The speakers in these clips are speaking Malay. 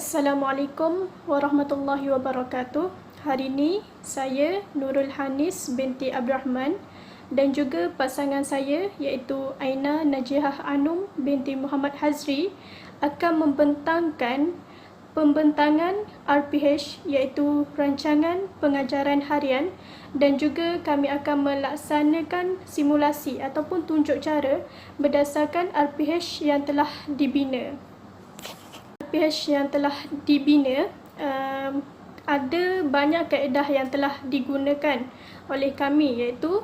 Assalamualaikum warahmatullahi wabarakatuh. Hari ini saya Nurul Hanis binti Abdul Rahman dan juga pasangan saya iaitu Aina Najihah Anum binti Muhammad Hazri akan membentangkan pembentangan RPH iaitu rancangan pengajaran harian, dan juga kami akan melaksanakan simulasi ataupun tunjuk cara berdasarkan RPH yang telah dibina. RPH yang telah dibina ada banyak kaedah yang telah digunakan oleh kami, iaitu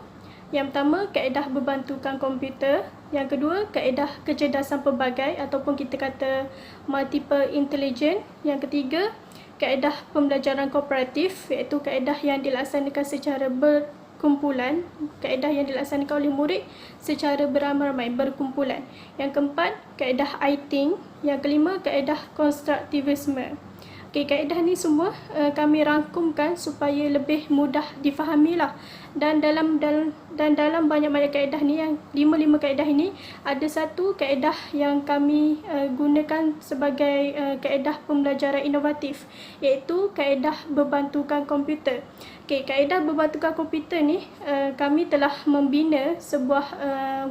yang pertama kaedah berbantukan komputer, yang kedua kaedah kecerdasan pelbagai ataupun kita kata multiple intelligence, yang ketiga kaedah pembelajaran kooperatif iaitu kaedah yang dilaksanakan secara berkumpulan, kaedah yang dilaksanakan oleh murid secara beramai-ramai berkumpulan, yang keempat kaedah I-Think, yang kelima kaedah konstruktivisme. Okay, kaedah ni semua kami rangkumkan supaya lebih mudah difahami lah. Dan dalam banyak-banyak kaedah ni, yang 5 kaedah ini, ada satu kaedah yang kami gunakan sebagai kaedah pembelajaran inovatif, iaitu kaedah berbantukan komputer. Okay, kaedah berbantukan komputer ni kami telah membina sebuah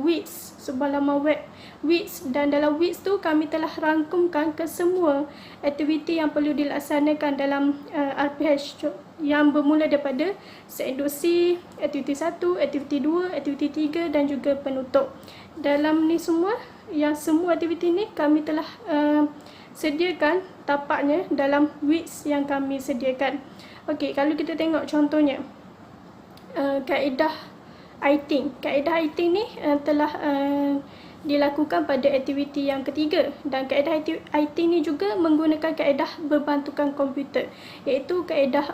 WITS, sebuah laman web WITS, dan dalam WITS tu kami telah rangkumkan ke semua aktiviti yang perlu dilaksanakan dalam RPH, yang bermula daripada set induksi, aktiviti 1, aktiviti 2, aktiviti 3 dan juga penutup. Dalam ni semua, yang semua aktiviti ni kami telah sediakan tapaknya dalam WITS yang kami sediakan. Okey, kalau kita tengok contohnya kaedah I-Think. Kaedah I-Think ni telah dilakukan pada aktiviti yang ketiga, dan kaedah I-Think ni juga menggunakan kaedah berbantukan komputer, iaitu kaedah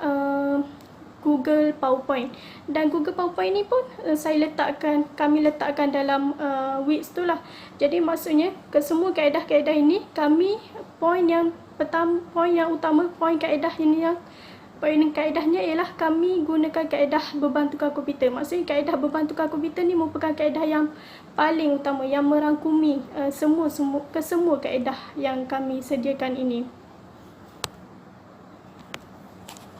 Google PowerPoint. Dan Google PowerPoint ni pun kami letakkan dalam WITS tu lah. Jadi maksudnya ke semua kaedah-kaedah ini kami poin yang utama, poin kaedahnya ialah kami gunakan kaedah berbantukan komputer. Maksudnya kaedah berbantukan komputer ni merupakan kaedah yang paling utama, yang merangkumi semua kaedah yang kami sediakan ini.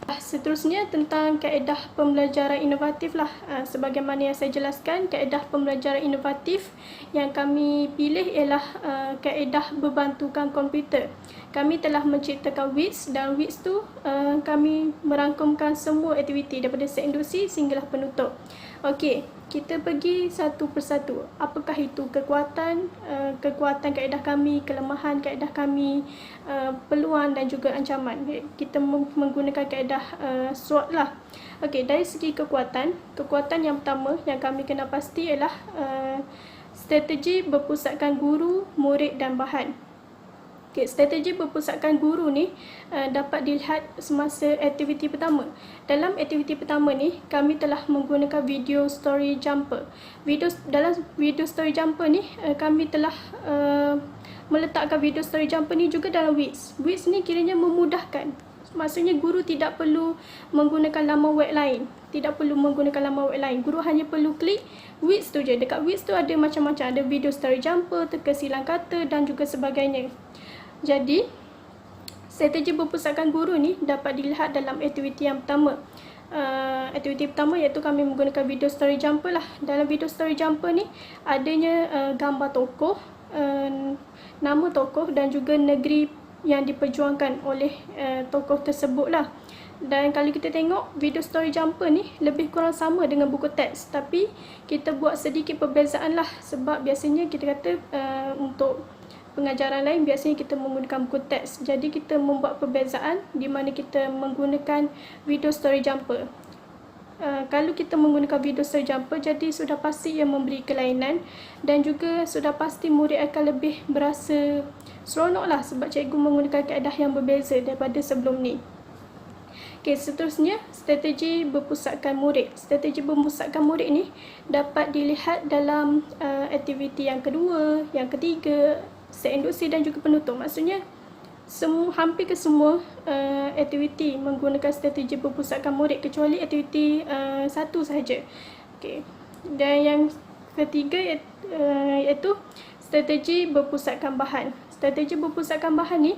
Seterusnya tentang kaedah pembelajaran inovatif lah. Sebagaimana yang saya jelaskan, kaedah pembelajaran inovatif yang kami pilih ialah kaedah berbantukan komputer. Kami telah menciptakan WITS, dan WITS tu kami merangkumkan semua aktiviti daripada set induksi sehinggalah penutup. Okey, kita pergi satu persatu. Apakah itu kekuatan kaedah kami, kelemahan kaedah kami, peluang dan juga ancaman. Kita menggunakan kaedah SWOT lah. Okey, dari segi kekuatan yang pertama yang kami kena pasti ialah strategi berpusatkan guru, murid dan bahan. Okay, strategi berpusatkan guru ni dapat dilihat semasa aktiviti pertama. Dalam aktiviti pertama ni, kami telah menggunakan video story jumper. Dalam video story jumper ni, kami telah meletakkan video story jumper ni juga dalam WITS. WITS ni kiranya memudahkan. Maksudnya guru tidak perlu menggunakan laman web lain. Guru hanya perlu klik WITS tu je. Dekat WITS tu ada macam-macam. Ada video story jumper, teka silang kata dan juga sebagainya. Jadi, strategi berpusatkan guru ni dapat dilihat dalam aktiviti yang pertama. Aktiviti pertama iaitu kami menggunakan video story jumper lah. Dalam video story jumper ni adanya gambar tokoh, nama tokoh dan juga negeri yang diperjuangkan oleh tokoh tersebut lah. Dan kalau kita tengok video story jumper ni lebih kurang sama dengan buku teks, tapi kita buat sedikit perbezaan lah. Sebab biasanya kita kata untuk pengajaran lain biasanya kita menggunakan buku teks. Jadi kita membuat perbezaan di mana kita menggunakan video story jumper. Kalau kita menggunakan video story jumper, jadi sudah pasti ia memberi kelainan, dan juga sudah pasti murid akan lebih berasa seronok lah sebab cikgu menggunakan kaedah yang berbeza daripada sebelum ni. Okay, seterusnya strategi berpusatkan murid. Strategi berpusatkan murid ni dapat dilihat dalam aktiviti yang kedua, yang ketiga, set induksi dan juga penutup. Maksudnya hampir ke semua aktiviti menggunakan strategi berpusatkan murid kecuali aktiviti 1 sahaja. Okay. Dan yang ketiga iaitu strategi berpusatkan bahan. Strategi berpusatkan bahan ni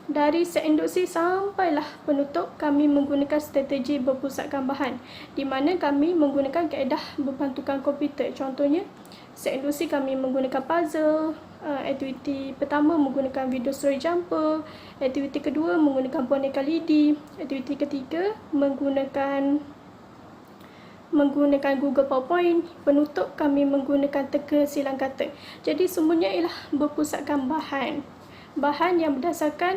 dari seinduksi sampailah penutup, kami menggunakan strategi berpusatkan bahan, di mana kami menggunakan kaedah berbantukan komputer. Contohnya, seinduksi kami menggunakan puzzle, aktiviti pertama menggunakan video story jumper, aktiviti kedua menggunakan boneka lidi, aktiviti ketiga menggunakan Google PowerPoint, penutup kami menggunakan teka silang kata. Jadi semuanya ialah berpusatkan bahan yang berdasarkan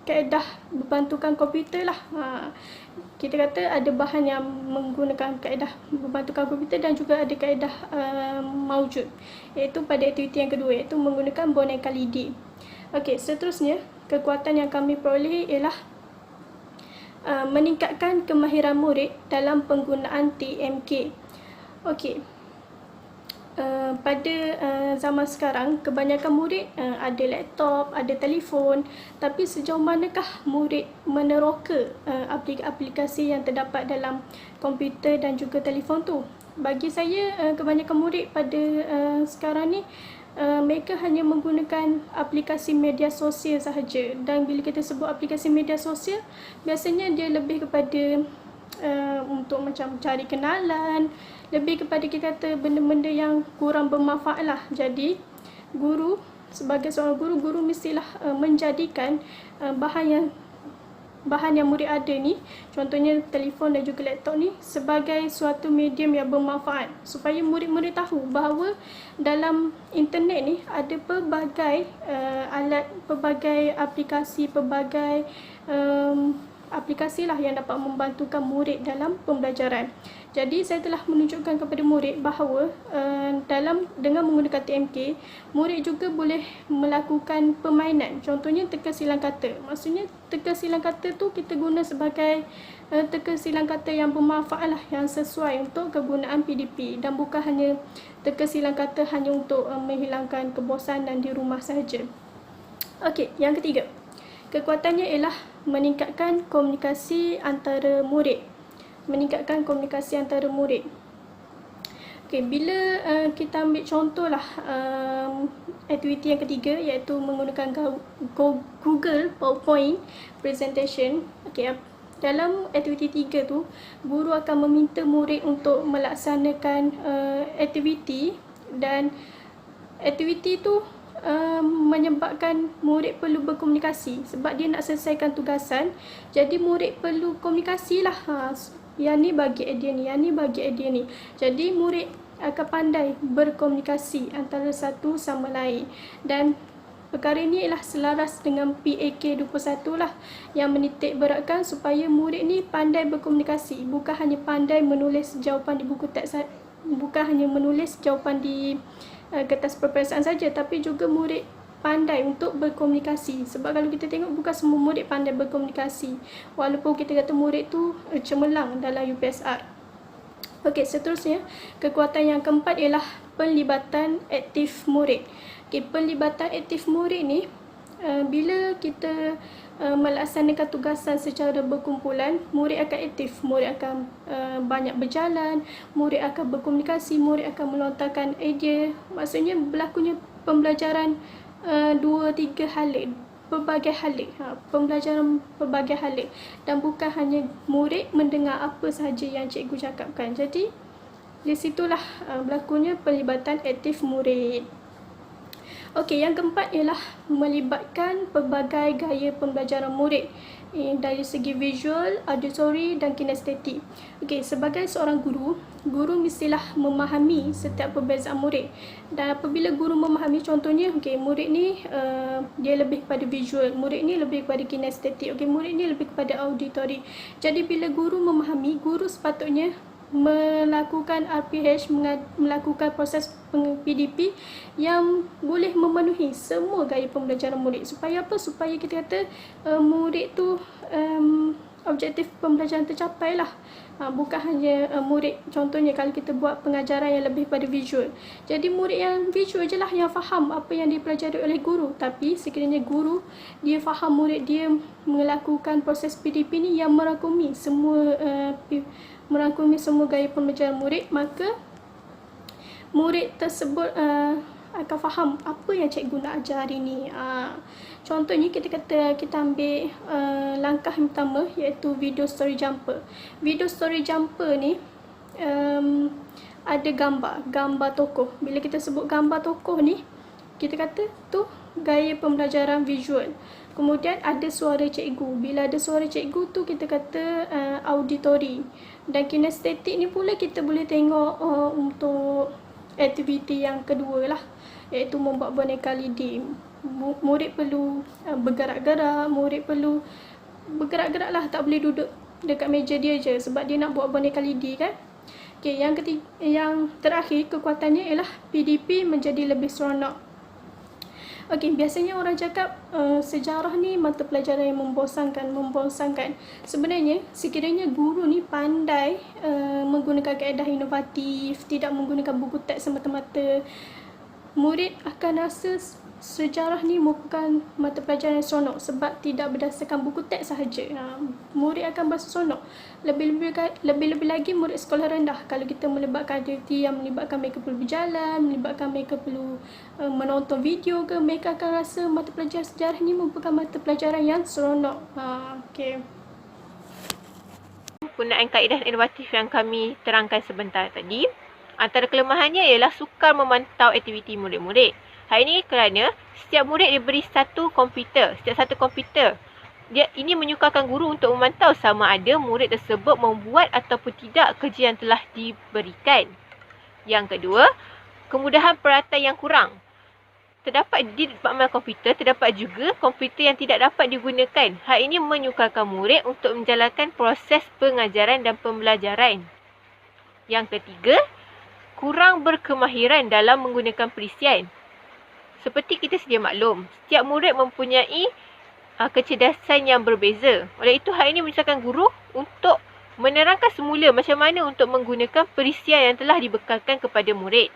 kaedah berbantukan komputer lah. Kita kata ada bahan yang menggunakan kaedah berbantukan komputer dan juga ada kaedah maujud, iaitu pada aktiviti yang kedua, iaitu menggunakan boneka lidi. Okey, seterusnya kekuatan yang kami peroleh ialah meningkatkan kemahiran murid dalam penggunaan TMK. Okey, pada zaman sekarang, kebanyakan murid ada laptop, ada telefon, tapi sejauh manakah murid meneroka aplikasi yang terdapat dalam komputer dan juga telefon tu? Bagi saya, kebanyakan murid pada sekarang ni, mereka hanya menggunakan aplikasi media sosial sahaja. Dan bila kita sebut aplikasi media sosial, biasanya dia lebih kepada untuk macam cari kenalan, lebih kepada kita kata benda-benda yang kurang bermanfaat lah. Jadi guru, sebagai seorang guru mestilah menjadikan bahan yang murid ada ni, contohnya telefon dan juga laptop ni, sebagai suatu medium yang bermanfaat, supaya murid-murid tahu bahawa dalam internet ni ada pelbagai alat, pelbagai aplikasi, pelbagai aplikasi lah yang dapat membantukan murid dalam pembelajaran. Jadi saya telah menunjukkan kepada murid bahawa dengan menggunakan TMK, murid juga boleh melakukan permainan. Contohnya teka silang kata. Maksudnya teka silang kata tu kita guna sebagai teka silang kata yang bermanfaat lah, yang sesuai untuk kegunaan PDP, dan bukan hanya teka silang kata hanya untuk menghilangkan kebosanan di rumah sahaja. Okey, yang ketiga, kekuatannya ialah meningkatkan komunikasi antara murid. Okey, bila kita ambil contohlah aktiviti yang ketiga, iaitu menggunakan Google PowerPoint presentation. Okey, dalam aktiviti 3 tu, guru akan meminta murid untuk melaksanakan aktiviti, dan aktiviti tu menyebabkan murid perlu berkomunikasi sebab dia nak selesaikan tugasan. Jadi murid perlu komunikasi lah. Yang ni bagi idea ni, yang ni bagi idea ni. Jadi murid akan pandai berkomunikasi antara satu sama lain. Dan perkara ini ialah selaras dengan PAK 21 lah, yang menitik beratkan supaya murid ni pandai berkomunikasi, bukan hanya pandai menulis jawapan di buku teks, bukan hanya menulis jawapan di kertas peperiksaan saja, tapi juga murid pandai untuk berkomunikasi. Sebab kalau kita tengok, bukan semua murid pandai berkomunikasi, walaupun kita kata murid tu cemerlang dalam UPSR. Okey, seterusnya kekuatan yang keempat ialah pelibatan aktif murid. Okey, pelibatan aktif murid ni bila kita melaksanakan tugasan secara berkumpulan, murid akan aktif, murid akan banyak berjalan, murid akan berkomunikasi, murid akan melontarkan idea. Maksudnya berlakunya pembelajaran 2-3 halik, pelbagai halik, pembelajaran pelbagai halik, dan bukan hanya murid mendengar apa sahaja yang cikgu cakapkan. Jadi di situlah berlakunya pelibatan aktif murid. Okey, yang keempat ialah melibatkan pelbagai gaya pembelajaran murid dari segi visual, auditory dan kinestetik. Okey, sebagai seorang guru mestilah memahami setiap perbezaan murid. Dan apabila guru memahami, contohnya, okey, murid ni dia lebih kepada visual, murid ni lebih kepada kinestetik, okey, murid ni lebih kepada auditory. Jadi bila guru memahami, guru sepatutnya melakukan RPH, melakukan proses PDP yang boleh memenuhi semua gaya pembelajaran murid. Supaya apa? Supaya kita kata murid tu objektif pembelajaran tercapai lah. Bukan hanya murid, contohnya kalau kita buat pengajaran yang lebih pada visual, jadi murid yang visual je lah yang faham apa yang dipelajari oleh guru. Tapi sekiranya guru dia faham murid dia melakukan proses PDP ni yang merangkumi semua gaya pembelajaran murid, maka murid tersebut akan faham apa yang cikgu nak ajar hari ni. Contohnya kita ambil langkah yang pertama, iaitu video story jumper. Video story jumper ni ada gambar tokoh. Bila kita sebut gambar tokoh ni, kita kata tu gaya pembelajaran visual. Kemudian ada suara cikgu. Bila ada suara cikgu tu kita kata auditory. Dan kinestetik ni pula kita boleh tengok untuk aktiviti yang kedua lah, iaitu membuat boneka lidi. Murid perlu bergerak-gerak, murid perlu bergerak-gerak lah, tak boleh duduk dekat meja dia je sebab dia nak buat boneka lidi kan. Okay, yang terakhir kekuatannya ialah PDP menjadi lebih seronok. Okey, biasanya orang cakap sejarah ni mata pelajaran yang membosankan. Sebenarnya sekiranya guru ni pandai menggunakan kaedah inovatif, tidak menggunakan buku teks semata-mata, murid akan rasa sejarah ni merupakan mata pelajaran yang seronok sebab tidak berdasarkan buku teks sahaja. Murid akan berasa seronok. Lebih-lebih lagi murid sekolah rendah, kalau kita melibatkan aktiviti yang melibatkan mereka perlu berjalan, melibatkan mereka perlu menonton video ke, mereka akan rasa mata pelajaran sejarah ni merupakan mata pelajaran yang seronok. Okey. Penggunaan kaedah inovatif yang kami terangkan sebentar tadi, antara kelemahannya ialah sukar memantau aktiviti murid-murid. Hal ini kerana setiap murid diberi satu komputer. Ini menyukarkan guru untuk memantau sama ada murid tersebut membuat ataupun tidak kerja yang telah diberikan. Yang kedua, kemudahan peralatan yang kurang. Terdapat di departmen komputer, terdapat juga komputer yang tidak dapat digunakan. Hal ini menyukarkan murid untuk menjalankan proses pengajaran dan pembelajaran. Yang ketiga, kurang berkemahiran dalam menggunakan perisian. Seperti kita sedia maklum, setiap murid mempunyai kecerdasan yang berbeza. Oleh itu, hal ini menyusahkan guru untuk menerangkan semula macam mana untuk menggunakan perisian yang telah dibekalkan kepada murid.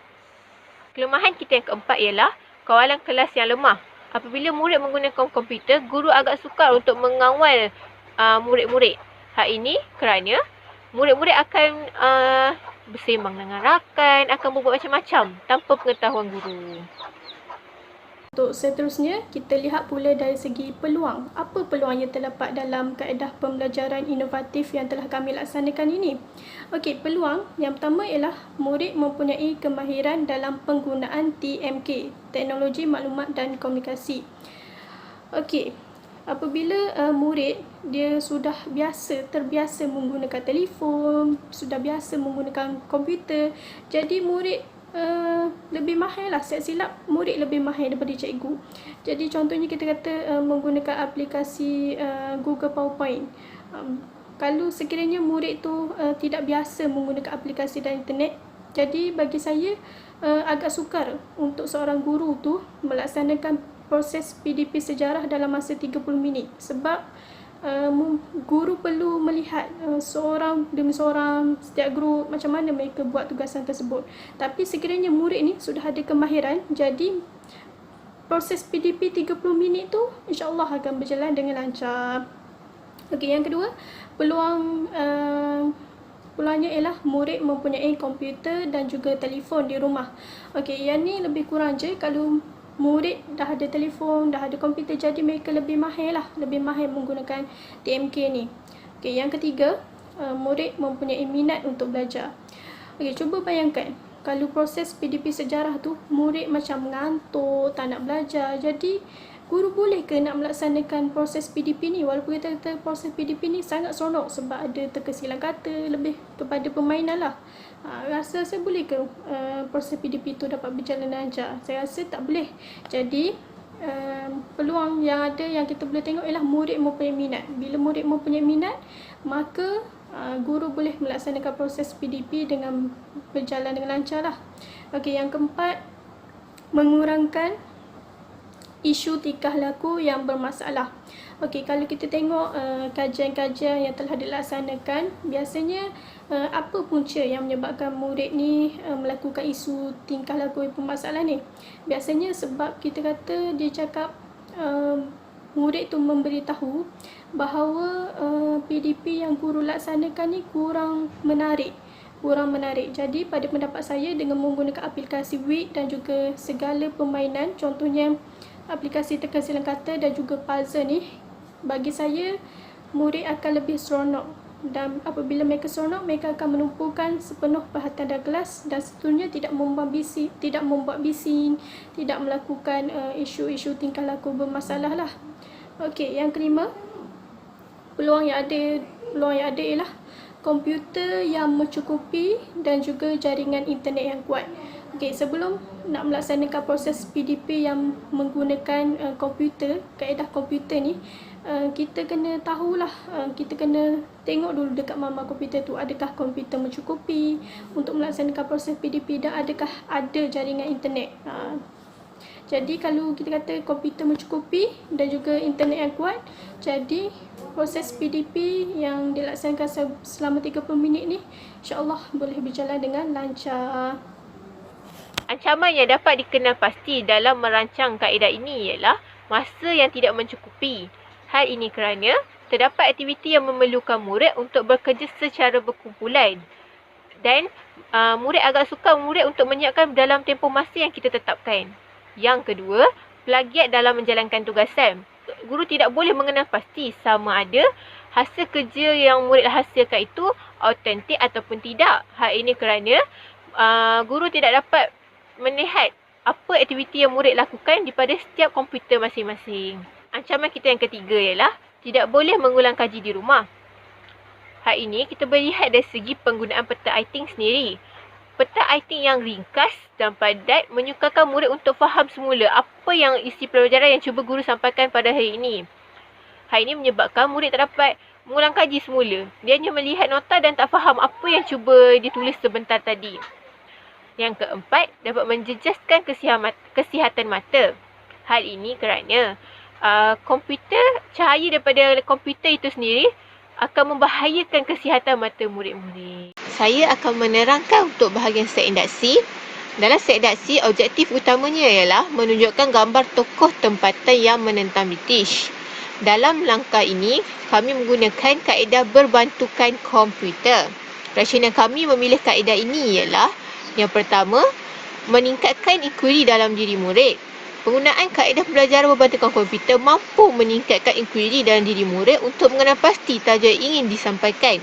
Kelemahan kita yang keempat ialah kawalan kelas yang lemah. Apabila murid menggunakan komputer, guru agak sukar untuk mengawal murid-murid. Hal ini kerana murid-murid akan bersembang dengan rakan, akan berbuat macam-macam tanpa pengetahuan guru. Untuk seterusnya, kita lihat pula dari segi peluang. Apa peluang yang terdapat dalam kaedah pembelajaran inovatif yang telah kami laksanakan ini? Okey, peluang yang pertama ialah murid mempunyai kemahiran dalam penggunaan TMK, Teknologi Maklumat dan Komunikasi. Okey, apabila murid dia sudah terbiasa menggunakan telefon, sudah biasa menggunakan komputer, jadi murid lebih mahir lah, silap murid lebih mahir daripada cikgu. Jadi contohnya kita kata menggunakan aplikasi Google PowerPoint. Kalau sekiranya murid tu tidak biasa menggunakan aplikasi dan internet, jadi bagi saya agak sukar untuk seorang guru tu melaksanakan proses PDP sejarah dalam masa 30 minit sebab guru perlu melihat seorang demi seorang, setiap grup macam mana mereka buat tugasan tersebut. Tapi sekiranya murid ni sudah ada kemahiran, jadi proses PDP 30 minit tu insya-Allah akan berjalan dengan lancar. Okey, yang kedua, peluangnya ialah murid mempunyai komputer dan juga telefon di rumah. Okey, yang ni lebih kurang je. Kalau murid dah ada telefon, dah ada komputer, jadi mereka lebih mahir menggunakan TMK ni. Okey, yang ketiga, murid mempunyai minat untuk belajar. Okey, cuba bayangkan kalau proses PDP sejarah tu murid macam mengantuk, tak nak belajar. Jadi guru boleh ke nak melaksanakan proses PDP ni? Walaupun kita kata proses PDP ni sangat seronok sebab ada terkesilan kata, lebih kepada permainan lah. Rasa saya boleh ke proses PDP tu dapat berjalan lancar? Saya rasa tak boleh. Jadi peluang yang ada yang kita boleh tengok ialah murid mempunyai minat. Bila murid mempunyai minat, maka guru boleh melaksanakan proses PDP dengan berjalan dengan lancar lah. Okey, yang keempat, mengurangkan isu tingkah laku yang bermasalah. Okey, kalau kita tengok kajian-kajian yang telah dilaksanakan, biasanya apa punca yang menyebabkan murid ni melakukan isu tingkah laku yang bermasalah ni? Biasanya sebab kita kata dia cakap murid tu memberitahu bahawa PDP yang guru laksanakan ni kurang menarik. kurang menarik. Jadi pada pendapat saya, dengan menggunakan aplikasi Wix dan juga segala permainan, contohnya aplikasi teka silang kata dan juga puzzle ni, bagi saya murid akan lebih seronok. Dan apabila mereka seronok, mereka akan menumpukan sepenuh perhatian dalam kelas dan seterusnya tidak membuat bising, tidak melakukan isu-isu tingkah laku bermasalah lah. Okey, yang kelima, peluang yang ada ialah komputer yang mencukupi dan juga jaringan internet yang kuat. Okey, sebelum nak melaksanakan proses PDP yang menggunakan komputer, kaedah komputer ni, kita kena tahulah, kita kena tengok dulu dekat mama komputer tu, adakah komputer mencukupi untuk melaksanakan proses PDP dan adakah ada jaringan internet. Jadi kalau kita kata komputer mencukupi dan juga internet yang kuat, jadi proses PDP yang dilaksanakan selama 30 minit ni insya-Allah boleh berjalan dengan lancar. Ancaman yang dapat dikenal pasti dalam merancang kaedah ini ialah masa yang tidak mencukupi. Hal ini kerana terdapat aktiviti yang memerlukan murid untuk bekerja secara berkumpulan dan murid agak sukar murid untuk menyiapkan dalam tempoh masa yang kita tetapkan. Yang kedua, plagiat dalam menjalankan tugasan. Guru tidak boleh mengenal pasti sama ada hasil kerja yang murid hasilkan itu autentik ataupun tidak. Hal ini kerana guru tidak dapat melihat apa aktiviti yang murid lakukan daripada setiap komputer masing-masing. Ancaman kita yang ketiga ialah tidak boleh mengulang kaji di rumah. Hal ini kita boleh lihat dari segi penggunaan peta I-Think sendiri. Peta I-Think yang ringkas dan padat menyukarkan murid untuk faham semula apa yang isi pelajaran yang cuba guru sampaikan pada hari ini. Hal ini menyebabkan murid tak dapat mengulang kaji semula. Dia hanya melihat nota dan tak faham apa yang cuba ditulis sebentar tadi. Yang keempat, dapat menjejaskan kesihatan mata. Hal ini kerana cahaya daripada komputer itu sendiri akan membahayakan kesihatan mata murid-murid. Saya akan menerangkan untuk bahagian set induksi. Dalam set induksi, objektif utamanya ialah menunjukkan gambar tokoh tempatan yang menentang British. Dalam langkah ini, kami menggunakan kaedah berbantukan komputer. Rasional kami memilih kaedah ini ialah yang pertama, meningkatkan inquiry dalam diri murid. Penggunaan kaedah pembelajaran berbantukan komputer mampu meningkatkan inquiry dalam diri murid untuk mengenal pasti tajuk yang ingin disampaikan.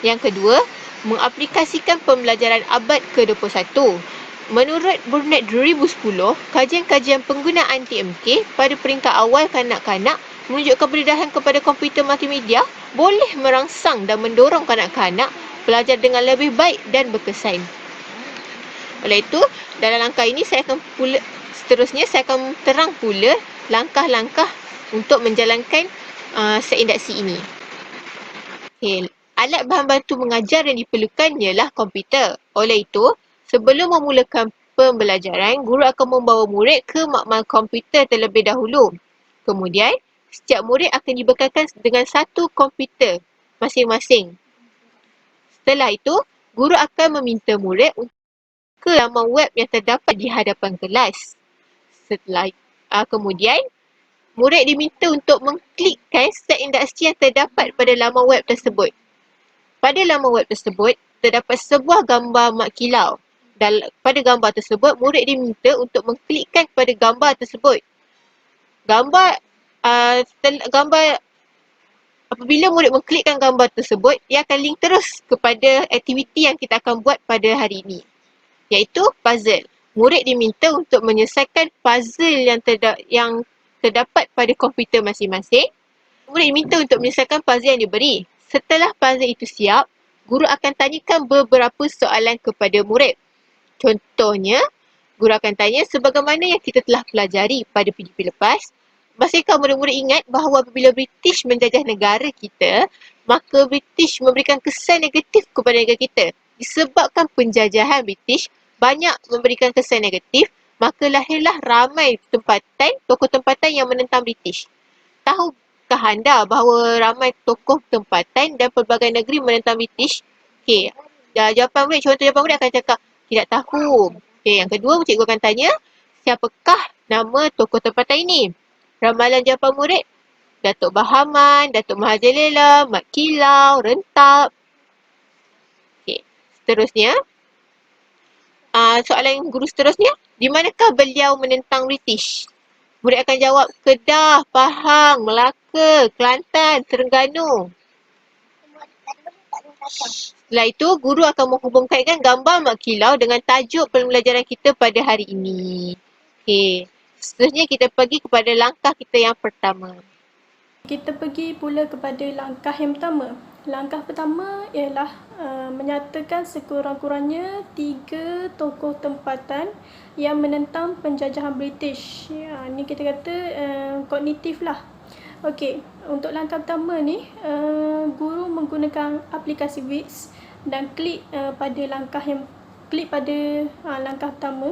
Yang kedua, mengaplikasikan pembelajaran abad ke-21. Menurut Burnett 2010, kajian-kajian penggunaan TMK pada peringkat awal kanak-kanak menunjukkan pendedahan kepada komputer multimedia boleh merangsang dan mendorong kanak-kanak belajar dengan lebih baik dan berkesan. Oleh itu, dalam langkah ini seterusnya saya akan terang pula langkah-langkah untuk menjalankan set induksi ini. Okay. Alat bahan bantu mengajar yang diperlukan ialah komputer. Oleh itu, sebelum memulakan pembelajaran, guru akan membawa murid ke makmal komputer terlebih dahulu. Kemudian, setiap murid akan dibekalkan dengan satu komputer masing-masing. Setelah itu, guru akan meminta murid ke laman web yang terdapat di hadapan kelas. Kemudian, murid diminta untuk mengklikkan set induksi yang terdapat pada laman web tersebut. Pada laman web tersebut, terdapat sebuah gambar mak kilau. Pada gambar tersebut, murid diminta untuk mengklikkan kepada gambar tersebut. Apabila murid mengklikkan gambar tersebut, ia akan link terus kepada aktiviti yang kita akan buat pada hari ini, iaitu puzzle. Murid diminta untuk menyelesaikan puzzle yang terdapat pada komputer masing-masing. Murid diminta untuk menyelesaikan puzzle yang diberi. Setelah puzzle itu siap, guru akan tanyakan beberapa soalan kepada murid. Contohnya, guru akan tanya sebagaimana yang kita telah pelajari pada PDP lepas. Pastikan murid-murid ingat bahawa apabila British menjajah negara kita, maka British memberikan kesan negatif kepada negara kita. Disebabkan penjajahan British banyak memberikan kesan negatif, maka lahirlah ramai tokoh tempatan yang menentang British. Tahukah anda bahawa ramai tokoh tempatan dan pelbagai negeri menentang British? Okey, contoh jawapan murid akan cakap, tidak tahu. Okey, yang kedua, cikgu akan tanya, siapakah nama tokoh tempatan ini? Ramalan jawapan murid, Datuk Bahaman, Datuk Mahajalela, Mat Kilau, Rentap. Okay. seterusnya, soalan guru seterusnya, di manakah beliau menentang British? Murid akan jawab Kedah, Pahang, Melaka, Kelantan, Terengganu. Setelah itu, guru akan menghubungkaitkan gambar mak kilau dengan tajuk pembelajaran kita pada hari ini. Okey. Seterusnya kita pergi kepada langkah kita yang pertama. Kita pergi pula kepada langkah yang pertama. Langkah pertama ialah menyatakan sekurang-kurangnya 3 tokoh tempatan yang menentang penjajahan British. Ni kita kata kognitif lah. Okey, untuk langkah pertama ni, guru menggunakan aplikasi Wix dan klik pada langkah pertama,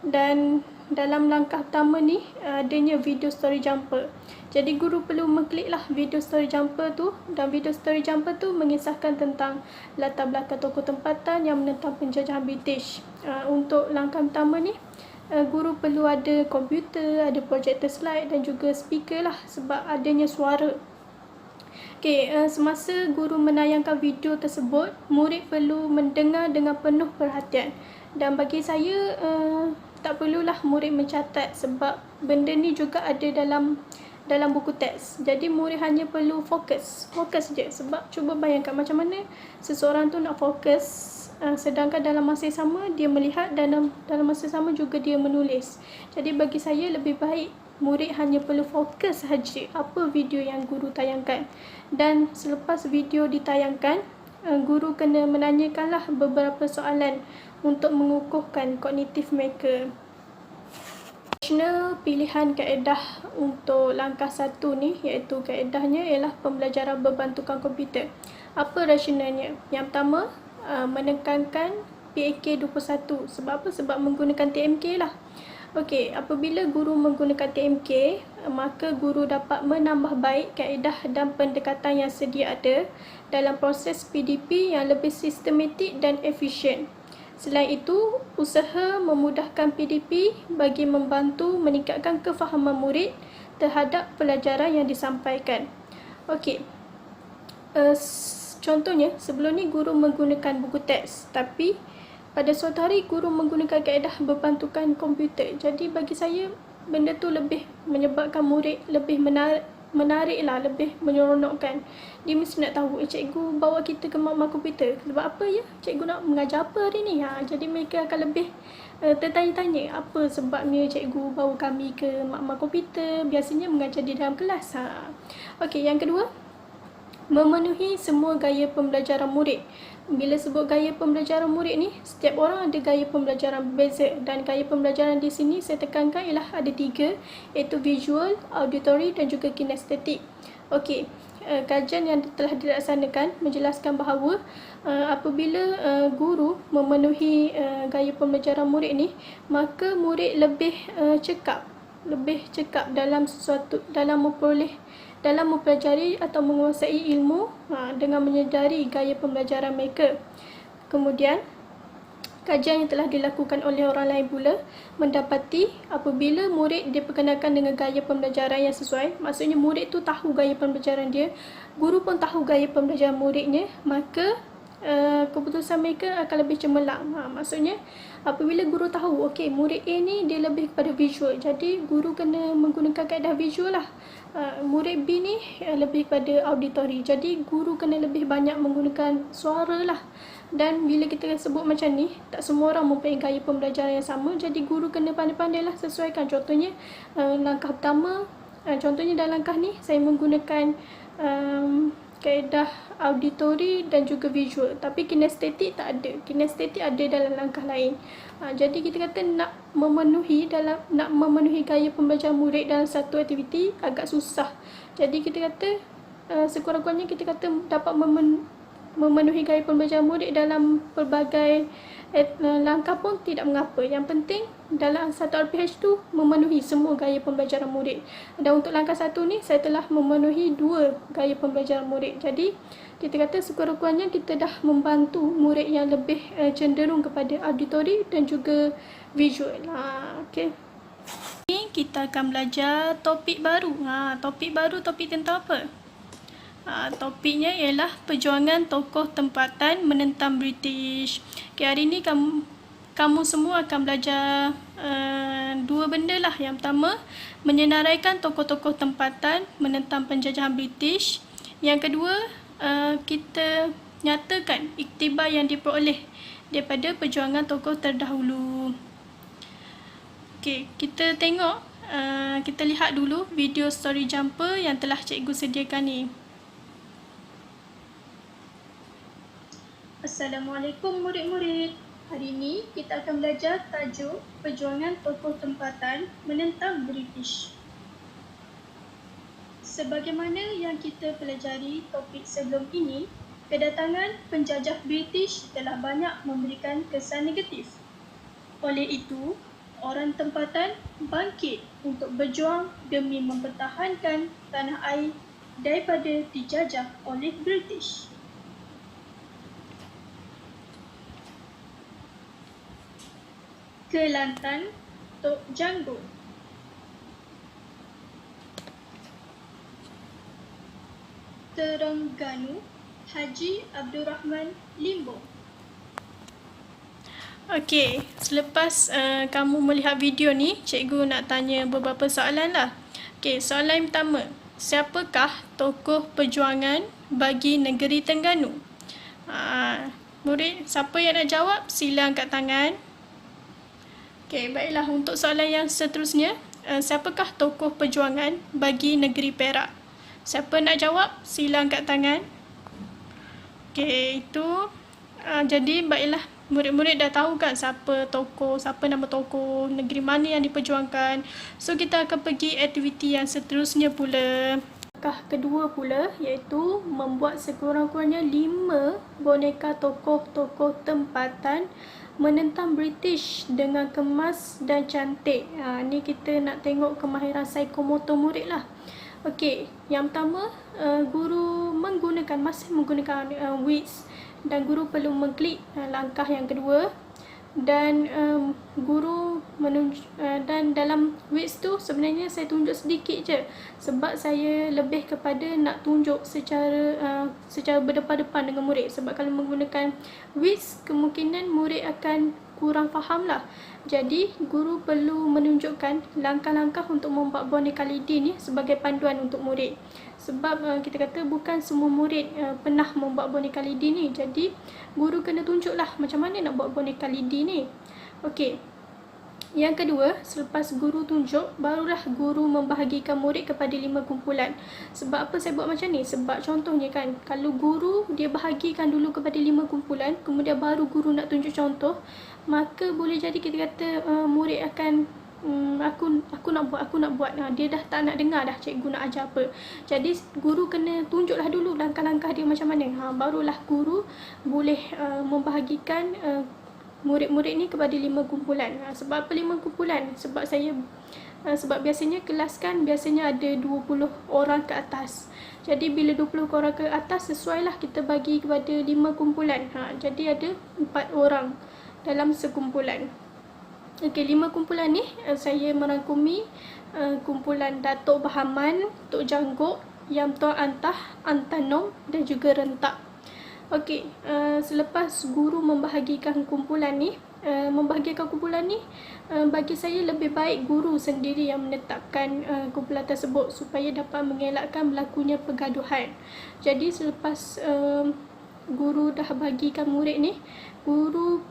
dan dalam langkah pertama ni adanya video story jumper. Jadi guru perlu mengkliklah video story jumper tu, dan video story jumper tu mengisahkan tentang latar belakang tokoh tempatan yang menentang penjajahan British. Untuk langkah pertama ni, guru perlu ada komputer, ada projector slide dan juga speaker lah sebab adanya suara. Okey, semasa guru menayangkan video tersebut, murid perlu mendengar dengan penuh perhatian. Dan bagi saya, tak perlulah murid mencatat sebab benda ni juga ada dalam buku teks. Jadi murid hanya perlu fokus je, sebab cuba bayangkan macam mana seseorang tu nak fokus, sedangkan dalam masa yang sama dia melihat dan dalam masa yang sama juga dia menulis. Jadi bagi saya lebih baik murid hanya perlu fokus sahaja apa video yang guru tayangkan. Dan selepas video ditayangkan, guru kena menanyakanlah beberapa soalan untuk mengukuhkan kognitif mereka. Rasional pilihan kaedah untuk langkah 1 ni, iaitu kaedahnya ialah pembelajaran berbantukan komputer. Apa rasionalnya? Yang pertama, menekankan PAK 21. Sebab apa? Sebab menggunakan TMK lah. Okey, apabila guru menggunakan TMK, maka guru dapat menambah baik kaedah dan pendekatan yang sedia ada dalam proses PDP yang lebih sistematik dan efisien. Selain itu, usaha memudahkan PDP bagi membantu meningkatkan kefahaman murid terhadap pelajaran yang disampaikan. Okey, contohnya, sebelum ni guru menggunakan buku teks, tapi pada suatu hari guru menggunakan kaedah berbantukan komputer. Jadi bagi saya, benda tu lebih menyebabkan murid lebih menarik lah, lebih menyeronokkan. Dia mesti nak tahu, cikgu bawa kita ke mak komputer. Sebab apa ya? Cikgu nak mengajar apa hari ni? Jadi mereka akan lebih tertanya-tanya apa sebabnya cikgu bawa kami ke mak komputer. Biasanya mengajar di dalam kelas. Okey, yang kedua, memenuhi semua gaya pembelajaran murid. Bila sebut gaya pembelajaran murid ni, setiap orang ada gaya pembelajaran berbeza, dan gaya pembelajaran di sini saya tekankan ialah ada 3, iaitu visual, auditory dan juga kinestetik. Okey, kajian yang telah dilaksanakan menjelaskan bahawa apabila guru memenuhi gaya pembelajaran murid ni, maka murid lebih cekap dalam mempelajari atau menguasai ilmu dengan menyedari gaya pembelajaran mereka. Kemudian, kajian yang telah dilakukan oleh orang lain pula mendapati apabila murid diperkenalkan dengan gaya pembelajaran yang sesuai, maksudnya murid tu tahu gaya pembelajaran dia, guru pun tahu gaya pembelajaran muridnya, maka keputusan mereka akan lebih cemerlang. Maksudnya apabila guru tahu, okey, murid A ni dia lebih kepada visual, jadi guru kena menggunakan kaedah visual lah. Murid B ni lebih kepada auditory, jadi guru kena lebih banyak menggunakan suara lah. Dan bila kita sebut macam ni, tak semua orang mempunyai gaya pembelajaran yang sama, jadi guru kena pandai-pandai lah sesuaikan. Contohnya langkah pertama, contohnya dalam langkah ni saya menggunakan kaedah auditory dan juga visual, tapi kinestetik tak ada. Kinestetik ada dalam langkah lain. Jadi kita kata nak memenuhi gaya pembelajaran murid dalam satu aktiviti agak susah. Jadi kita kata sekurang-kurangnya kita kata dapat memenuhi gaya pembelajaran murid dalam pelbagai langkah pun tidak mengapa. Yang penting dalam satu RPH tu memenuhi semua gaya pembelajaran murid. Dan untuk langkah 1 ni saya telah memenuhi 2 gaya pembelajaran murid. Jadi kita kata sekurang-kurangnya kita dah membantu murid yang lebih cenderung kepada auditory dan juga visual. Okey. Ini kita akan belajar topik baru. Topik baru, topik tentang apa? Topiknya ialah perjuangan tokoh tempatan menentang British. Okay, hari ni kamu semua akan belajar dua benda lah. Yang pertama, menyenaraikan tokoh-tokoh tempatan menentang penjajahan British. Yang kedua, kita nyatakan iktibar yang diperoleh daripada perjuangan tokoh terdahulu. Okay, kita tengok, kita lihat dulu video story jumper yang telah cikgu sediakan ni. Assalamualaikum murid-murid. Hari ini kita akan belajar tajuk perjuangan tokoh tempatan menentang British. Sebagaimana yang kita pelajari topik sebelum ini, kedatangan penjajah British telah banyak memberikan kesan negatif. Oleh itu, orang tempatan bangkit untuk berjuang demi mempertahankan tanah air daripada dijajah oleh British. Kelantan Tok Janggut. Terengganu Haji Abdul Rahman Limbong. Okey, selepas kamu melihat video ni, cikgu nak tanya beberapa soalan lah. Okey, soalan yang pertama, siapakah tokoh perjuangan bagi negeri Terengganu? Murid, siapa yang nak jawab, sila angkat tangan. Okey, baiklah, untuk soalan yang seterusnya, siapakah tokoh perjuangan bagi negeri Perak? Siapa nak jawab, sila angkat tangan. Okey, itu jadi baiklah, murid-murid dah tahu kan siapa nama tokoh, negeri mana yang diperjuangkan. So kita akan pergi aktiviti yang seterusnya pula. Langkah kedua pula, iaitu membuat sekurang-kurangnya 5 boneka tokoh-tokoh tempatan menentang British dengan kemas dan cantik. Ni kita nak tengok kemahiran psikomotor murid lah. Okey, yang pertama, guru masih menggunakan wits, dan guru perlu mengklik langkah yang kedua, dan guru dan dalam wits tu sebenarnya saya tunjuk sedikit je, sebab saya lebih kepada nak tunjuk secara berdepan-depan dengan murid. Sebab kalau menggunakan wits, kemungkinan murid akan kurang faham lah. Jadi guru perlu menunjukkan langkah-langkah untuk membuat boneka lidi ni sebagai panduan untuk murid. Sebab kita kata bukan semua murid pernah membuat boneka lidi ni. Jadi guru kena tunjuklah macam mana nak buat boneka lidi ni. Okey. Yang kedua, selepas guru tunjuk, barulah guru membahagikan murid kepada 5 kumpulan. Sebab apa saya buat macam ni? Sebab contohnya kan, kalau guru dia bahagikan dulu kepada 5 kumpulan, kemudian baru guru nak tunjuk contoh, maka boleh jadi kita kata murid akan aku nak buat. Dia dah tak nak dengar dah cikgu nak ajar apa. Jadi guru kena tunjuklah dulu langkah-langkah dia macam mana. Barulah guru boleh membahagikan murid-murid ni kepada 5 kumpulan. Sebab apa 5 kumpulan? Sebab biasanya kelas kan biasanya ada 20 orang ke atas. Jadi bila 20 orang ke atas, sesuailah kita bagi kepada 5 kumpulan. Jadi ada 4 orang dalam sekumpulan. Okey, 5 kumpulan ni saya merangkumi kumpulan Datuk Bahaman, Tok Janggut, Yam Tuan Antah, Antanom dan juga Rentak. Okey, selepas guru membahagikan kumpulan ni, bagi saya lebih baik guru sendiri yang menetapkan kumpulan tersebut supaya dapat mengelakkan berlakunya pergaduhan. Jadi selepas guru dah bagikan murid ni, guru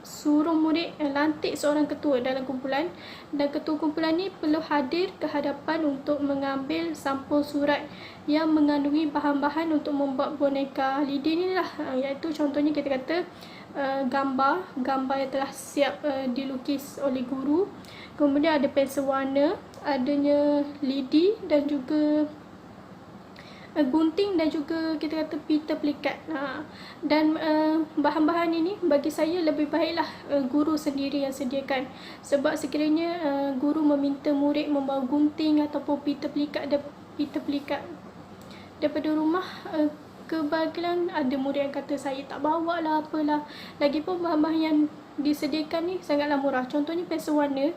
suruh murid lantik seorang ketua dalam kumpulan, dan ketua kumpulan ni perlu hadir ke hadapan untuk mengambil sampul surat yang mengandungi bahan-bahan untuk membuat boneka lidi ni lah. Iaitu contohnya kita kata gambar yang telah siap dilukis oleh guru, kemudian ada pensel warna, adanya lidi dan juga gunting dan juga kita kata pita pelikat. Dan bahan-bahan ini bagi saya lebih baiklah guru sendiri yang sediakan. Sebab sekiranya guru meminta murid membawa gunting ataupun pita pelikat daripada rumah, kebahagiaan ada murid yang kata saya tak bawa lah apalah. Lagipun bahan-bahan yang disediakan ni sangatlah murah. Contohnya pensel warna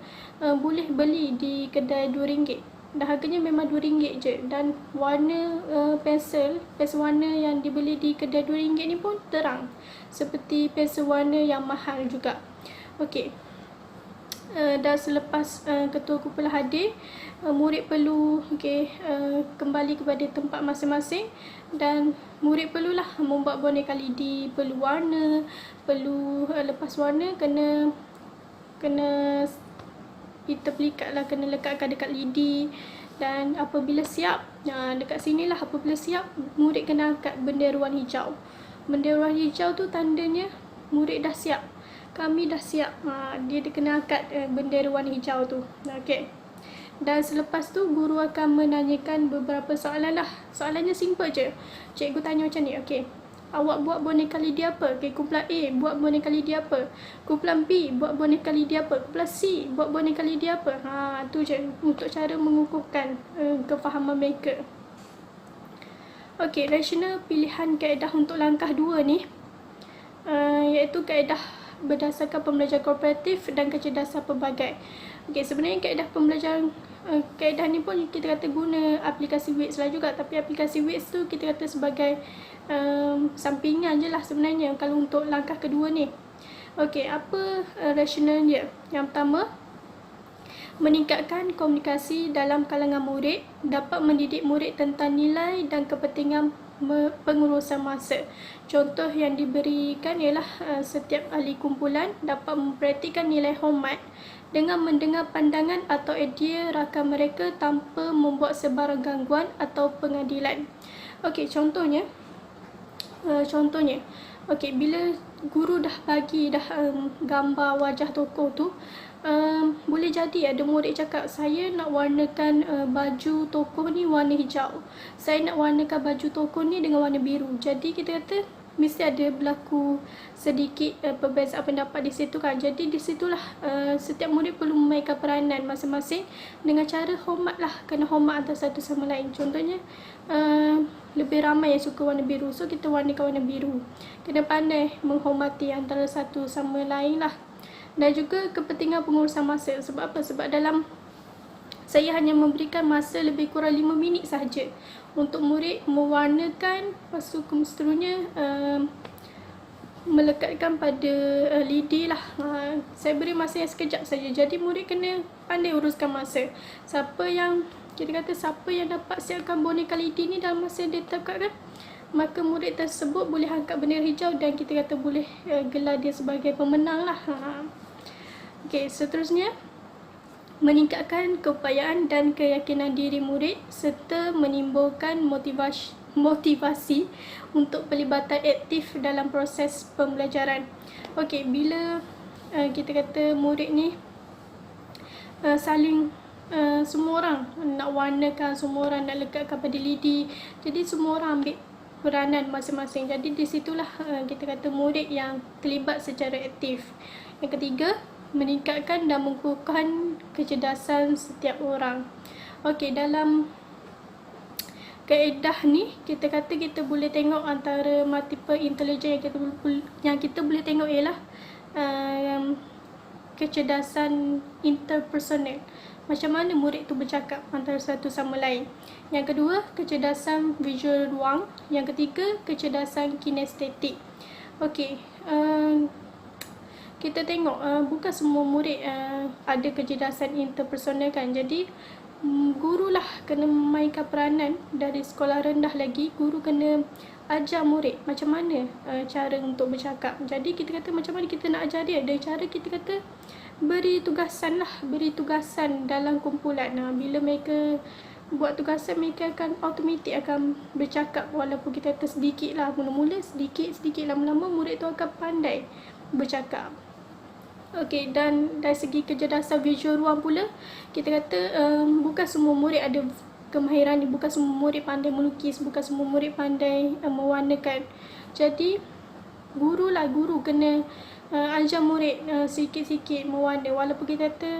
boleh beli di kedai RM2. dan harganya memang RM2 je, dan warna pensel warna yang dibeli di kedai RM2 ni pun terang seperti pensel warna yang mahal juga. Okey. Dan selepas ketua kumpulan hadir, murid perlu kembali kepada tempat masing-masing, dan murid perlulah membuat boneka lidi, perlu warna, perlu lepas warna kena kita pelikat lah, kena lekatkan dekat lidi. Dan apabila siap, dekat sinilah apabila siap, murid kena angkat bendera warna hijau. Bendera warna hijau tu tandanya murid dah siap, kami dah siap. Dia kena angkat bendera warna hijau tu. Okey. Dan selepas tu guru akan menanyakan beberapa soalan lah. Soalannya simple je. Cikgu tanya macam ni, okey, awak buat boneka lidi apa? Okey, kumpulan A buat boneka lidi apa? Kumpulan B buat boneka lidi apa? Kumpulan C buat boneka lidi apa? Tu je untuk cara mengukuhkan kefahaman mereka. Okey, rasional pilihan kaedah untuk langkah 2 ni iaitu kaedah berdasarkan pembelajaran kooperatif dan kecerdasan pelbagai. Okey, sebenarnya kaedah pembelajaran kaedah ni pun kita kata guna aplikasi WITS lah juga, tapi aplikasi WITS tu kita kata sebagai sampingan je lah sebenarnya kalau untuk langkah kedua ni. Okey, apa rasional dia? Yang pertama, meningkatkan komunikasi dalam kalangan murid, dapat mendidik murid tentang nilai dan kepentingan pengurusan masa. Contoh yang diberikan ialah setiap ahli kumpulan dapat mempraktikkan nilai hormat dengan mendengar pandangan atau idea rakan mereka tanpa membuat sebarang gangguan atau pengadilan. Okey, contohnya okey, bila guru dah bagi gambar wajah tokoh tu, boleh jadi ada murid cakap, saya nak warnakan baju tokoh ni warna hijau, saya nak warnakan baju tokoh ni dengan warna biru. Jadi kita kata mesti ada berlaku sedikit perbezaan pendapat di situ kan. Jadi di situlah setiap murid perlu memainkan peranan masing-masing dengan cara hormat lah, kena hormat antara satu sama lain. Contohnya lebih ramai yang suka warna biru, so kita warnakan warna biru. Kena pandai menghormati antara satu sama lain lah. Dan juga kepentingan pengurusan masa. Sebab apa? Sebab dalam saya hanya memberikan masa lebih kurang 5 minit sahaja untuk murid mewarnakan, lepas tu seterusnya melekatkan pada lidi lah. Saya beri masa yang sekejap saja. Jadi murid kena pandai uruskan masa. Siapa yang dapat siapkan boneka lidi ni dalam masa yang ditetapkan, maka murid tersebut boleh angkat bendera hijau dan kita kata boleh gelar dia sebagai pemenang lah. Okey, seterusnya meningkatkan keupayaan dan keyakinan diri murid serta menimbulkan motivasi untuk pelibatan aktif dalam proses pembelajaran. Okey, bila kita kata murid ni saling semua orang nak warnakan, semua orang nak lekatkan pada lidi, jadi semua orang ambil peranan masing-masing. Jadi di situlah kita kata murid yang terlibat secara aktif. Yang ketiga, meningkatkan dan mengukuhkan kecerdasan setiap orang. Okey, dalam kaedah ni kita kata kita boleh tengok antara multiple intelligence yang kita boleh tengok ialah kecerdasan interpersonal. Macam mana murid tu bercakap antara satu sama lain. Yang kedua, kecerdasan visual ruang. Yang ketiga, kecerdasan kinestetik. Okey, kita tengok bukan semua murid ada kecerdasan interpersonal kan. Jadi gurulah kena memainkan peranan. Dari sekolah rendah lagi, guru kena ajar murid macam mana cara untuk bercakap. Jadi kita kata macam mana kita nak ajar dia. Dengan cara kita kata beri tugasan dalam kumpulan. Bila mereka buat tugasan, mereka akan automatik akan bercakap. Walaupun kita kata sedikit lah, mula-mula sedikit, lama-lama murid tu akan pandai bercakap. Okey, dan dari segi kecerdasan visual ruang pula, kita kata bukan semua murid ada kemahiran ni. Bukan semua murid pandai melukis, bukan semua murid pandai mewarnakan. Jadi guru kena ajar murid sikit-sikit mewarna. Walaupun kita kata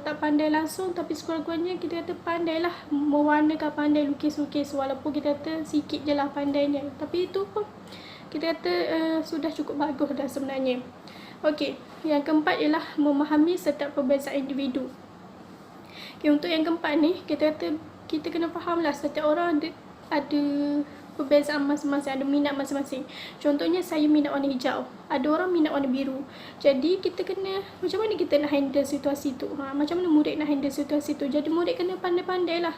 tak pandai langsung, tapi sekurang-kurangnya kita kata pandailah mewarnakan, pandai lukis-lukis. Walaupun kita kata sikit je lah pandainya, tapi itu pun kita kata sudah cukup bagus dah sebenarnya. Okey, yang keempat ialah memahami setiap perbezaan individu. Okay, untuk yang keempat ni, kita kena faham lah setiap orang ada perbezaan masing-masing, ada minat masing-masing. Contohnya saya minat warna hijau, ada orang minat warna biru. Jadi kita kena, macam mana kita nak handle situasi tu, macam mana murid nak handle situasi tu. Jadi murid kena pandai-pandai lah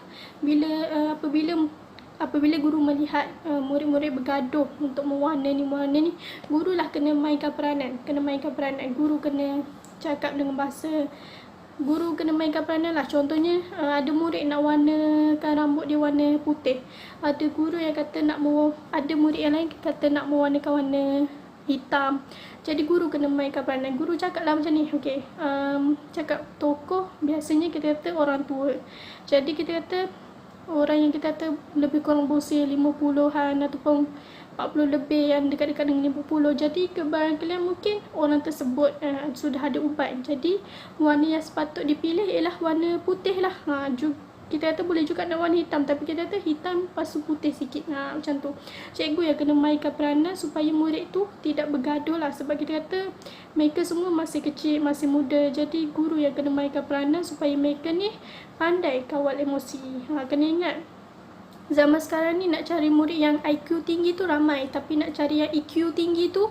apabila guru melihat murid-murid bergaduh untuk mewarna ni, guru lah kena mainkan peranan. Guru kena cakap dengan bahasa, guru kena mainkan peranan lah. Contohnya ada murid nak warnakan rambut dia warna putih, ada murid yang lain kata nak mewarnakan warna hitam. Jadi guru kena mainkan peranan. Guru cakap lah macam ni, okey, cakap tokoh biasanya kita kata orang tua. Jadi kita kata orang yang kita kata lebih kurang berusia 50-an ataupun 40 lebih, yang dekat-dekat dengan 50. Jadi kebarangkalian mungkin orang tersebut sudah ada ubat. Jadi warna yang sepatut dipilih ialah warna putih lah. Kita kata boleh juga nak warna hitam, tapi kita kata hitam lepas tu putih sikit. Macam tu. Cikgu yang kena mainkan peranan supaya murid tu tidak bergaduh lah. Sebab kita kata mereka semua masih kecil, masih muda. Jadi guru yang kena mainkan peranan supaya mereka ni pandai kawal emosi. Kena ingat, zaman sekarang ni nak cari murid yang IQ tinggi tu ramai, tapi nak cari yang EQ tinggi tu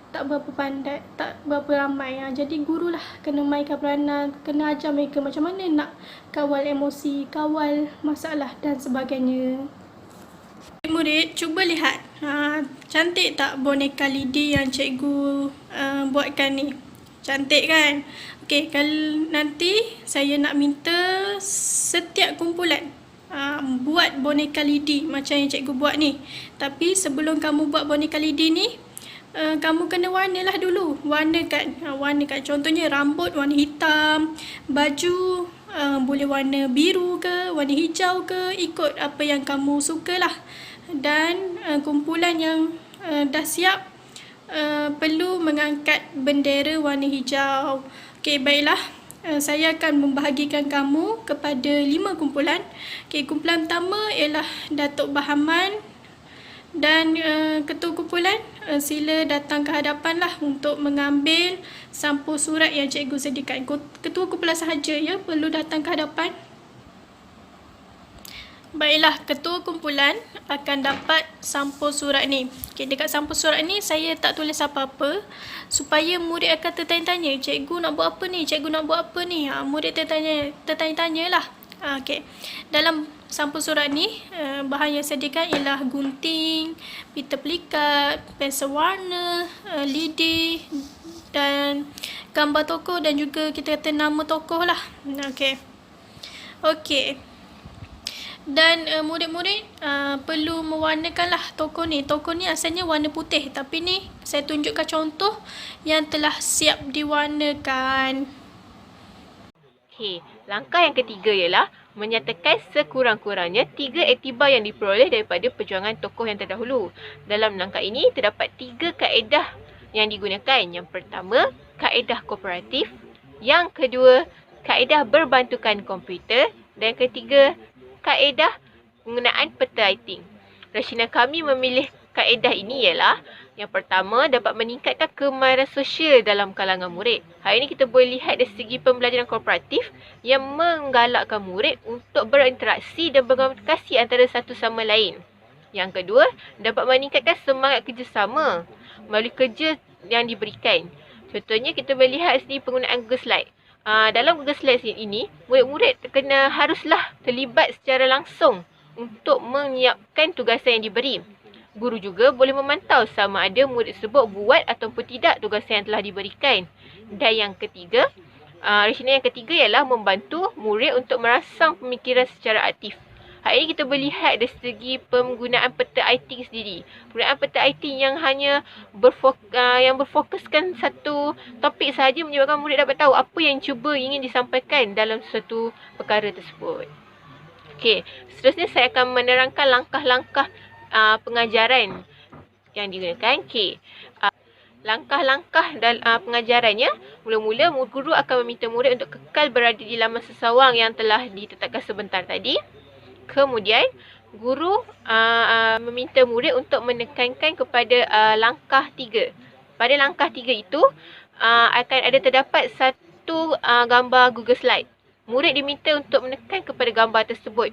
tak berapa pandai, tak berapa ramai. Jadi guru lah kena mainkan peranan, kena ajar mereka macam mana nak kawal emosi, kawal masalah dan sebagainya. Murid, cuba lihat, cantik tak boneka lidi yang cikgu buatkan ni? Cantik kan? Okey, kalau nanti saya nak minta setiap kumpulan buat boneka lidi macam yang cikgu buat ni. Tapi sebelum kamu buat boneka lidi ni, kamu kena warnalah dulu. Warnakan. Contohnya rambut warna hitam, baju boleh warna biru ke, warna hijau ke, ikut apa yang kamu sukalah. Dan kumpulan yang dah siap perlu mengangkat bendera warna hijau. Okey, baiklah. Saya akan membahagikan kamu kepada 5 kumpulan. Okey, kumpulan pertama ialah Datuk Bahaman dan ketua kumpulan sila datang ke hadapan lah untuk mengambil sampul surat yang cikgu sediakan. Ketua kumpulan sahaja ya perlu datang ke hadapan. Baiklah, ketua kumpulan akan dapat sampul surat ni. Okay, dekat sampul surat ni saya tak tulis apa-apa supaya murid akan tertanya-tanya, cikgu nak buat apa ni? Murid tertanya-tanya lah. Okay. Dalam sampul surat ni, bahan yang sediakan ialah gunting, pita pelikat, pensel warna, lidi dan gambar tokoh dan juga kita kata nama tokoh lah. Okey. Dan murid-murid perlu mewarnakanlah tokoh ni. Tokoh ni asalnya warna putih, tapi ni saya tunjukkan contoh yang telah siap diwarnakan. Okey, langkah yang ketiga ialah menyatakan sekurang-kurangnya 3 iktibar yang diperoleh daripada perjuangan tokoh yang terdahulu. Dalam langkah ini terdapat 3 kaedah yang digunakan. Yang pertama, kaedah kooperatif. Yang kedua, kaedah berbantukan komputer. Dan ketiga, kaedah penggunaan peta writing. Rasional kami memilih kaedah ini ialah yang pertama, dapat meningkatkan kemahiran sosial dalam kalangan murid. Hari ini kita boleh lihat dari segi pembelajaran kooperatif yang menggalakkan murid untuk berinteraksi dan berkomunikasi antara satu sama lain. Yang kedua, dapat meningkatkan semangat kerjasama melalui kerja yang diberikan. Contohnya kita boleh lihat sini penggunaan Google Slide. Dalam Google Slide ini, murid-murid haruslah terlibat secara langsung untuk menyiapkan tugasan yang diberi. Guru juga boleh memantau sama ada murid tersebut buat ataupun tidak tugasan yang telah diberikan. Dan yang ketiga, rasional yang ketiga ialah membantu murid untuk merangsang pemikiran secara aktif. Hari ini kita boleh lihat dari segi penggunaan peta writing sendiri. Penggunaan peta writing yang hanya berfokuskan satu topik sahaja menyebabkan murid dapat tahu apa yang cuba ingin disampaikan dalam suatu perkara tersebut. Okey, seterusnya saya akan menerangkan langkah-langkah pengajaran yang digunakan. Okey. Langkah-langkah pengajarannya, mula-mula guru akan meminta murid untuk kekal berada di laman sesawang yang telah ditetapkan sebentar tadi. Kemudian, guru meminta murid untuk menekankan kepada langkah 3. Pada langkah 3 itu, akan ada terdapat satu gambar Google Slide. murid diminta untuk menekan kepada gambar tersebut.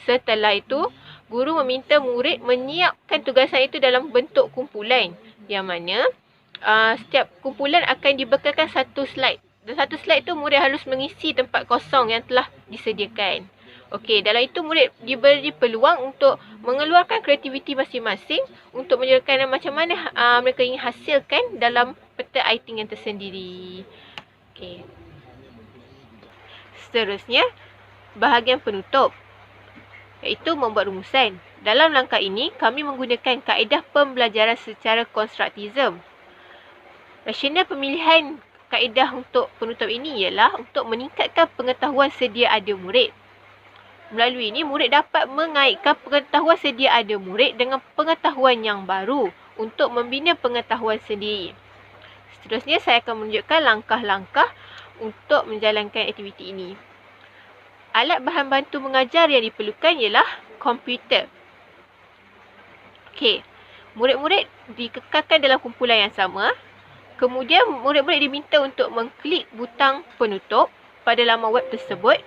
Setelah itu, guru meminta murid menyiapkan tugasan itu dalam bentuk kumpulan, yang mana setiap kumpulan akan dibekalkan satu slide. Dan satu slide tu murid harus mengisi tempat kosong yang telah disediakan. Okey, dalam itu murid diberi peluang untuk mengeluarkan kreativiti masing-masing untuk menunjukkan macam mana mereka ingin hasilkan dalam peta iting yang tersendiri. Okey. Seterusnya, bahagian penutup, iaitu membuat rumusan. Dalam langkah ini, kami menggunakan kaedah pembelajaran secara konstruktisme. Rasional pemilihan kaedah untuk penutup ini ialah untuk meningkatkan pengetahuan sedia ada murid. Melalui ini, murid dapat mengaitkan pengetahuan sedia ada murid dengan pengetahuan yang baru untuk membina pengetahuan sendiri. Seterusnya, saya akan menunjukkan langkah-langkah untuk menjalankan aktiviti ini. Alat bahan bantu mengajar yang diperlukan ialah komputer. Okey, murid-murid dikekalkan dalam kumpulan yang sama. Kemudian, murid-murid diminta untuk mengklik butang penutup pada laman web tersebut.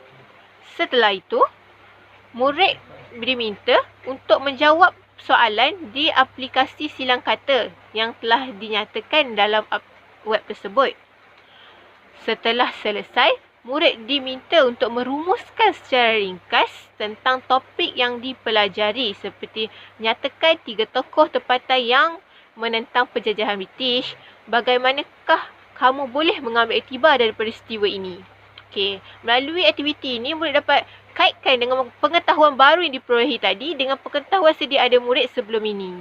Setelah itu, murid diminta untuk menjawab soalan di aplikasi silang kata yang telah dinyatakan dalam web tersebut. Setelah selesai, murid diminta untuk merumuskan secara ringkas tentang topik yang dipelajari, seperti nyatakan 3 tokoh tempatan yang menentang penjajahan British. Bagaimanakah kamu boleh mengambil iktibar dari peristiwa ini? Okey, melalui aktiviti ini murid dapat kaitkan dengan pengetahuan baru yang diperolehi tadi dengan pengetahuan sedia ada murid sebelum ini.